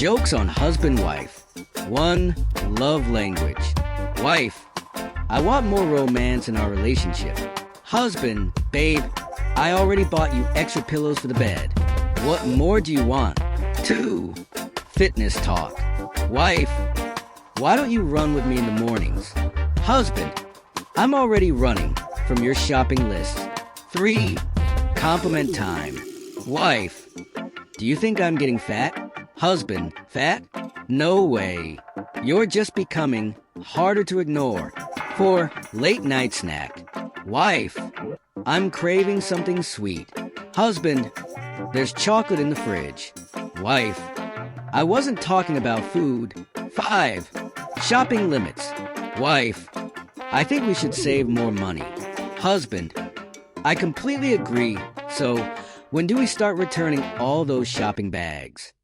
Jokes on husband-wife. 1. Love language. Wife, I want more romance in our relationship. Husband, babe, I already bought you extra pillows for the bed. What more do you want? 2. Fitness talk. Wife, why don't you run with me in the mornings? Husband, I'm already running from your shopping list. 3. Compliment time. Wife, do you think I'm getting fat? Husband, fat? No way. You're just becoming harder to ignore. 4. Late night snack. Wife, I'm craving something sweet. Husband, there's chocolate in the fridge. Wife, I wasn't talking about food. 5. Shopping limits. Wife, I think we should save more money. Husband, I completely agree. So, when do we start returning all those shopping bags?